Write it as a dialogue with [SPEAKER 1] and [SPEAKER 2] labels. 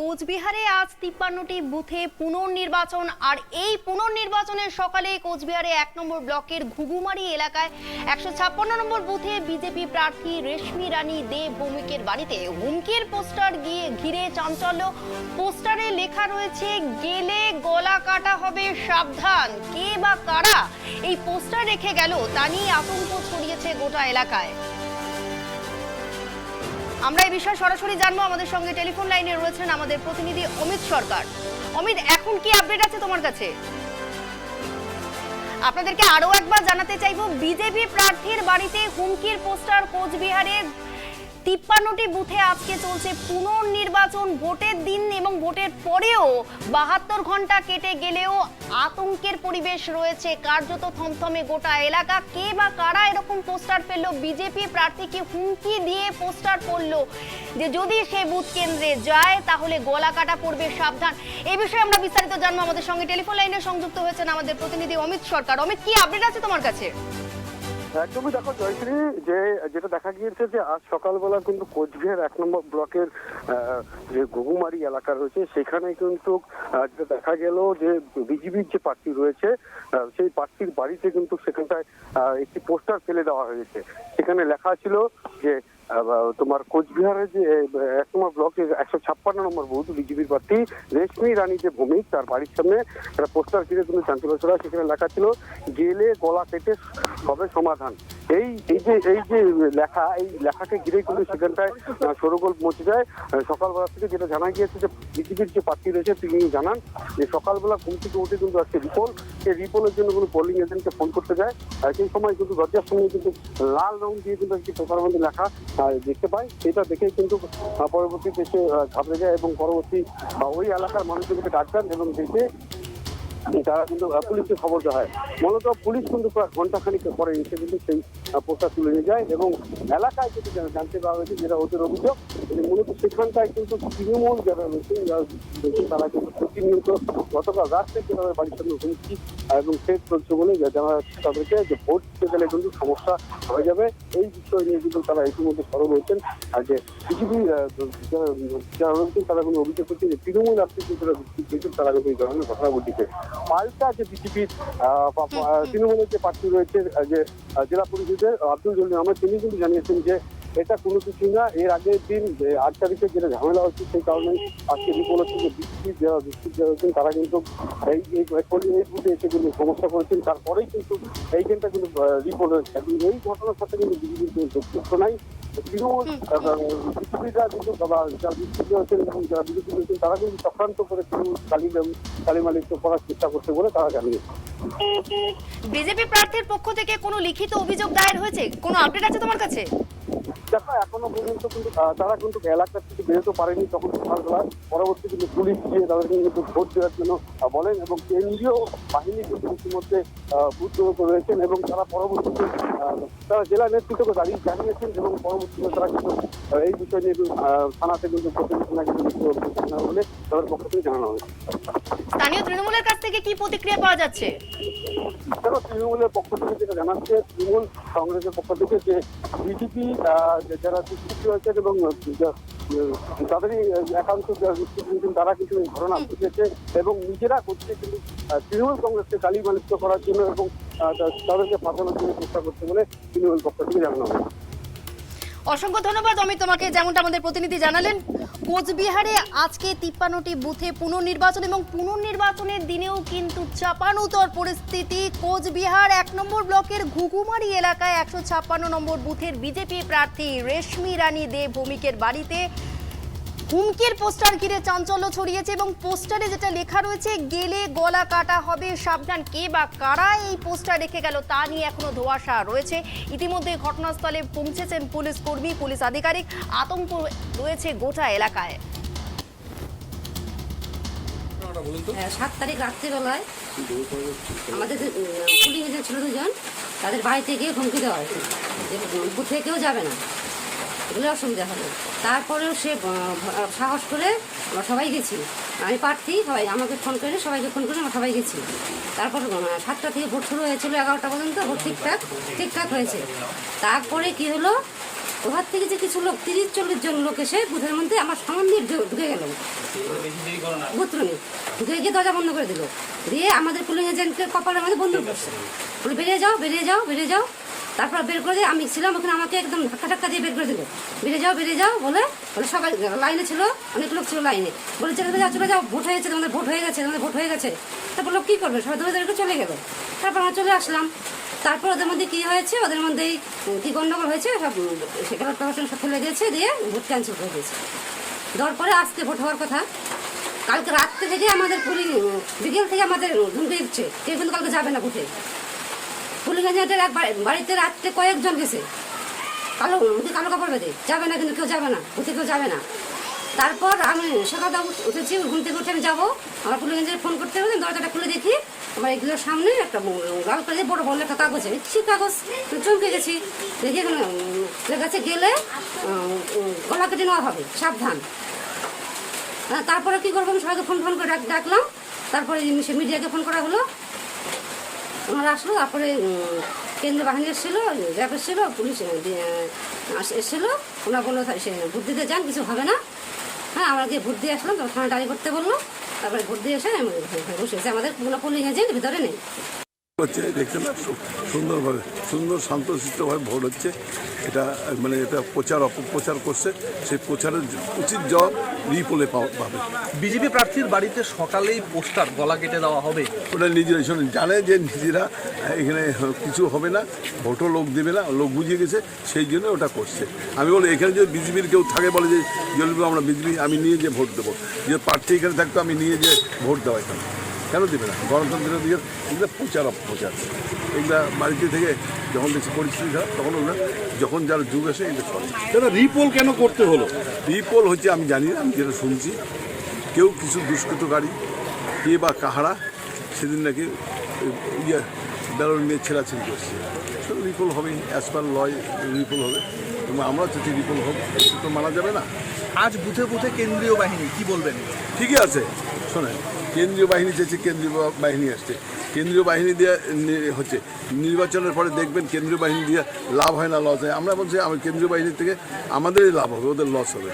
[SPEAKER 1] কোচবিহারে আজ 53টি বুথে পুনর্নির্বাচন। আর এই পুনর্নির্বাচনের সকালে কোচবিহারে 1 নম্বর ব্লকের ঘুঘুমারি এলাকায় 156 নম্বর বুথে বিজেপি প্রার্থী রেশমি রানী দে ভৌমিকের বাড়িতে হুমকির পোস্টার ঘিরে চাঞ্চল্য। পোস্টারে লেখা রয়েছে, গেলে গলা কাটা হবে সাবধান। কে বা কারা এই পোস্টার রেখে গেল তা নিয়ে আতঙ্ক ছড়িয়েছে গোটা এলাকায়। আমরা এই বিষয়ে সরাসরি জানবো। আমাদের সঙ্গে টেলিফোন লাইনে রয়েছেন আমাদের প্রতিনিধি অমিত সরকার। অমিত, এখন কি আপডেট আছে তোমার কাছে? আপনাদেরকে আরো একবার জানাতে চাইবো, বিজেপি প্রার্থীর বাড়িতে হুমকির পোস্টার। কোচবিহারের 53টি বুথে আজকে চলছে পুনর্নির্বাচন। ভোটের দিন এবং ভোটের পরেও 72 ঘন্টা কেটে গেলেও আতঙ্কের পরিবেশ রয়েছে। কার্যত থমথমে গোটা এলাকা। কে বা কারা এরকম পোস্টার ফেললো? বিজেপি প্রার্থীকে হুমকি দিয়ে পোস্টার করলো যে যদি সে বুথ কেন্দ্রে যায় তাহলে গলা কাটা পড়বে, সাবধান। এই বিষয়ে আমরা বিস্তারিত জানবো। আমাদের সঙ্গে টেলিফোন লাইনে সংযুক্ত হয়েছেন আমাদের প্রতিনিধি অমিত সরকার। অমিত, কি আপডেট আছে তোমার কাছে?
[SPEAKER 2] একদমই দেখো জয়শ্রী, যেটা দেখা গিয়েছে যে আজ সকালবেলা কিন্তু কোচবিহার 1 নম্বর ব্লকের যে ঘুঘুমারি এলাকা রয়েছে সেখানে কিন্তু যেটা দেখা গেল যে বিজেপির যে প্রার্থী রয়েছে সেই প্রার্থীর বাড়িতে কিন্তু সেখানটায় একটি পোস্টার ফেলে দেওয়া হয়েছে। সেখানে লেখা ছিল যে তোমার কোচবিহারের যে 1 নম্বর ব্লকের 156 নম্বর বুথ বিজেপির প্রার্থী রেশমি রানী যে ভৌমিক তার বাড়ির সামনে একটা পোস্টার ঘিরে কিন্তু চাঞ্চল্য ছড়ায়। সেখানে লেখা ছিল, গেলে গলা কেটে হবে সমাধান। এই যে লেখা, এই লেখাকে ঘিরে কিন্তু সেখানটায় শোরগোল মচে যায়। সকালবেলা থেকে যেটা জানা গিয়েছে যে বিজেপির যে প্রার্থী রয়েছে তিনি জানান যে সকালবেলা ঘুম থেকে উঠে কিন্তু আজকে রিপোল, সেই রিপোলের জন্য কোনো পোলিং এজেন্টকে ফোন করতে যায়। সেই সময় কিন্তু দরজার সঙ্গে কিন্তু লাল রং দিয়ে কিন্তু একটি প্রচারবন্দি লেখা দেখতে পায়। সেটা দেখেই কিন্তু পরবর্তীতে সে ঘাবড়ে যায় এবং পরবর্তী ওই এলাকার মানুষদেরকে ডাক দেন এবং দেখে তারা কিন্তু পুলিশকে খবর দেওয়া হয়। মূলত পুলিশ কিন্তু প্রায় ঘন্টাখানিক পরে এসে কিন্তু সেই পোস্টার তুলে নিয়ে যায় এবং এলাকায় কিন্তু জানতে পাওয়া হয়েছে যেটা ওদের অভিযোগ, মূলত সেখানটায় কিন্তু তৃণমূল যারা রয়েছে তারা কিন্তু প্রতিনিয়ত গতকাল রাত থেকে তাদের বাড়ির সামনে হুমকি এবং সেট চলছে বলে জানা যাচ্ছে তাদেরকে যে ভোট দিতে গেলে কিন্তু সমস্যা হয়ে যাবে। এই বিষয় নিয়ে কিন্তু তারা ইতিমধ্যে সরব হয়েছেন। আর যে বিজেপি যারা রয়েছেন তারা কিন্তু অভিযোগ করছে যে তৃণমূল আর্থিক তারা কিন্তু এই ধরনের ঘটনা ঘটিছে। পাল্টা যে বিজেপির তৃণমূলের যে প্রার্থী রয়েছে যে জেলা পরিষদের আব্দুল জলিল আহমেদ, তিনি কিন্তু জানিয়েছেন যে এটা কোনো কিছু না। এর আগের দিন 8 তারিখে যেটা ঝামেলা হচ্ছে সেই কারণে আজকে রিপোর্ট হচ্ছে যে বিজেপির যারা রয়েছেন তারা কিন্তু এই বুথে এসে কিন্তু সমস্যা করেছেন। তারপরেই কিন্তু এই দিনটা কিন্তু রিপোর্ট হয়েছে। এই ঘটনার সাথে কিন্তু বিজেপির যুক্ত নাই। তৃণমূল বিজেপিরা কিন্তু যারা বিজেপি হচ্ছেন এবং যারা বিজেপি হচ্ছেন তারা কিন্তু চক্রান্ত করে তৃণমূল কালিমালিপ্ত করার চেষ্টা করছে বলে তারা জানিয়েছে।
[SPEAKER 1] বিজেপি প্রার্থীর পক্ষ থেকে কোনো লিখিত অভিযোগ দায়ের হয়েছে? কোনো আপডেট আছে তোমার কাছে?
[SPEAKER 2] দেখো, এখনো পর্যন্ত কিন্তু তারা কিন্তু এলাকা থেকে বেরোতে পারেনি। তখন সকালবেলা পরবর্তী কিন্তু পুলিশ গিয়ে তাদেরকে কিন্তু ভোট দেওয়ার জন্য বলেন এবং কেন্দ্রীয় বাহিনী কিন্তু ইতিমধ্যে ভোট রয়েছেন এবং তারা পরবর্তীতে তারা জেলা নেতৃত্বকে দাঁড়িয়ে জানিয়েছেন এবং পরবর্তীতে তারা কিন্তু এই বিষয় নিয়ে থানাতে কিন্তু বলে তাদের পক্ষ থেকে জানানো হয়েছে।
[SPEAKER 1] স্থানীয় তৃণমূলের কাছ থেকে কি প্রতিক্রিয়া পাওয়া যাচ্ছে?
[SPEAKER 2] দেখো, তৃণমূলের পক্ষ থেকে যেটা জানাচ্ছে, তৃণমূল কংগ্রেসের পক্ষ থেকে যে বিজেপি যারা দুষ্কৃতি হয়েছেন এবং তাদেরই একাংশ তারা কিন্তু এই ঘটনা ঘটেছে এবং নিজেরা করছে কিন্তু তৃণমূল কংগ্রেসকে কালিমালিপ্ত করার জন্য এবং তাদেরকে ফাঁসানোর জন্য চেষ্টা করছে বলে তৃণমূল পক্ষ থেকে জানানো হয়।
[SPEAKER 1] অসংখ্য ধন্যবাদ অমিত তোমাকে। যেমনটা আমাদের প্রতিনিধি জানালেন, কোচবিহারে আজকে 53টি বুথে পুনর্নির্বাচন এবং পুনর্নির্বাচনের দিনেও কিন্তু চাপানুতর পরিস্থিতি। কোচবিহার 1 নম্বর ব্লকের ঘুঘুমারি এলাকায় 156 নম্বর বুথের বিজেপি প্রার্থী রেশমি রানী দে ভৌমিকের বাড়িতে হুমকির পোস্টার ঘিরে চাঞ্চল্য ছড়িয়েছে এবং পোস্টারে যেটা লেখা রয়েছে, গেলে গলা কাটা হবে সাবধান। কে বা কারা এই পোস্টার রেখে গেল তা নিয়ে এখনো ধোঁয়াশা রয়েছে। ইতিমধ্যে ঘটনাস্থলে পৌঁছেছেন পুলিশ কর্মী, পুলিশ আধিকারিক। আতঙ্ক রয়েছে গোটা এলাকায়।
[SPEAKER 3] 7 তারিখ রাত্রিবেলায় আমাদের পুলিশ এজেন্ট ছিল 2 জন, তাদের বাড়ি থেকে হুমকি দেওয়া হয়েছে যে বুথে কেউ যাবে না, এগুলো অসুবিধা হবে। তারপরেও সে সাহস করে আমরা সবাই গেছি। আমি প্রার্থী, সবাই আমাকে ফোন করে সবাইকে ফোন করে আমরা সবাই গেছি। তারপর 7টা থেকে ভোট শুরু হয়েছিল, 11টা পর্যন্ত ভোট ঠিকঠাক হয়েছে। তারপরে কি হলো, ওখান থেকে যে কিছু লোক 30-40 জন লোক এসে বুথের মধ্যে আমার সামনে ঢুকে গেল বুথরুমে, ঢুকে গিয়ে দরজা বন্ধ করে দিল, দিয়ে আমাদের পুলিং এজেন্টের কপালের মধ্যে বন্ধ করছে, বলে বেরিয়ে যাও বেরিয়ে যাও বেরিয়ে যাও। তারপর বের করে দিয়ে আমি ছিলাম ওখানে, আমাকে একদম ধাক্কা দিয়ে বের করে দিল, বেরিয়ে যাও বলে সবাই লাইনে ছিল, অনেক লোক ছিল লাইনে, বলে চলে যাও ভোট হয়ে গেছে তোমাদের, ভোট হয়ে গেছে তোমাদের, ভোট হয়ে গেছে। তারপর লোক কী করবে, সবাই দৌড়ে চলে গেল। তারপর আমরা চলে আসলাম। তারপর ওদের মধ্যে কী হয়েছে, ওদের মধ্যেই কী গণ্ডগোল হয়েছে, সব সেখানে প্রশাসন সব ফেলে দিয়েছে, দিয়ে ভোট ক্যান্সেল করে দিয়েছে। দেওয়ার পরে আজকে ভোট হওয়ার কথা, কালকে রাত্রে থেকে আমাদের বিকেল থেকে আমাদের ধুমকে দিচ্ছে, কেউ কিন্তু কালকে যাবে না ভোটে। পুলিং এজেন্টের এক বাড়িতে রাত্রে কয়েকজন গেছে কালো কাপড় বেঁধে, যাবে না কিন্তু কেউ যাবে না ভোটে, কেউ যাবে না। তারপর আমি সকালটা উঠেছি, ঘুম থেকে উঠে আমি যাবো, আমার পুলিং এজেন্ট ফোন করতে হবে, দরজাটা খুলে দেখি আমার এগুলোর সামনে একটা লাল কাগজে বড় বড় একটা কাগজে, সে কাগজ চমকে গেছি, দেখি এখানে কাছে গেলে গলা কেটে নেওয়া হবে, সাবধান। তারপরে কী করবো, আমি সবাইকে ফোন করে ডাকলাম। তারপরে সে মিডিয়াকে ফোন করা হলো, ওনারা আসলো। তারপরে কেন্দ্রীয় বাহিনী এসেছিলো, র্যাব এসেছিলো, পুলিশ এসেছিলো। ওনারা বললো সে ভোট দিতে যান, কিছু হবে না। হ্যাঁ, আমরা গিয়ে ভোট দিয়ে আসলাম, তখন থানায় ডায়েরি করতে বললো। তারপরে ভোট দিয়ে এসে বসে আছে, আমাদের কোনো পুলিং এজেন্ট ভিতরে নেই।
[SPEAKER 4] হচ্ছে দেখছেন না, সুন্দরভাবে শান্তশিষ্টভাবে ভোট হচ্ছে। এটা মানে এটা প্রচার অপপ্রচার করছে, সেই প্রচারের উচিত জবাব রিপোলে পাবে।
[SPEAKER 5] বিজেপি প্রার্থীর বাড়িতে সকালেই পোস্টার গলা কেটে দেওয়া হবে,
[SPEAKER 4] ওটা নিজেরা শোনেন, জানে যে নিজেরা এখানে কিছু হবে না, ভোটও লোক দেবে না, লোক বুঝিয়ে গেছে, সেই জন্য ওটা করছে। আমি বলি এখানে যদি বিজেপির কেউ থাকে, বলে যে জলবি আমরা বিজেপি আমি নিয়ে যে ভোট দেবো, যে প্রার্থী এখানে থাকতো আমি নিয়ে যে ভোট দেওয়া এখানে কেন দেবে না? গণতন্ত্রের দিকে এগুলো প্রচার অপপ্রচার, এগুলা বাড়িতে থেকে যখন দেখছি পরিস্থিতি খারাপ, তখন ওগুলো যখন যার যুগ আসে এগুলো করে।
[SPEAKER 6] দাদা রিপোল কেন করতে হলো?
[SPEAKER 4] রিপোল হচ্ছে আমি জানি না, আমি যেটা শুনছি কেউ কিছু দুষ্কৃতকারী কে বা কাহারা সেদিন নাকি ব্যালট নিয়ে ছেঁড়াছেড়ি করছে, সেটা রিপোল হবেই, অ্যাজ পার লয় রিপোল হবে, এবং আমরা চাচ্ছি রিপোল হোক, তো মানা যাবে না।
[SPEAKER 5] আজ বুথে বুথে কেন্দ্রীয় বাহিনী, কি বলবেন?
[SPEAKER 4] ঠিকই আছে, শোনেন, কেন্দ্রীয় বাহিনী চেয়েছে, কেন্দ্রীয় বাহিনী আসছে, কেন্দ্রীয় বাহিনী দিয়ে হচ্ছে নির্বাচনের পরে দেখবেন কেন্দ্রীয় বাহিনী দিয়ে লাভ হয় না লস হয়। আমরা বলছি আমার কেন্দ্রীয় বাহিনী থেকে আমাদেরই লাভ হবে, ওদের লস হবে।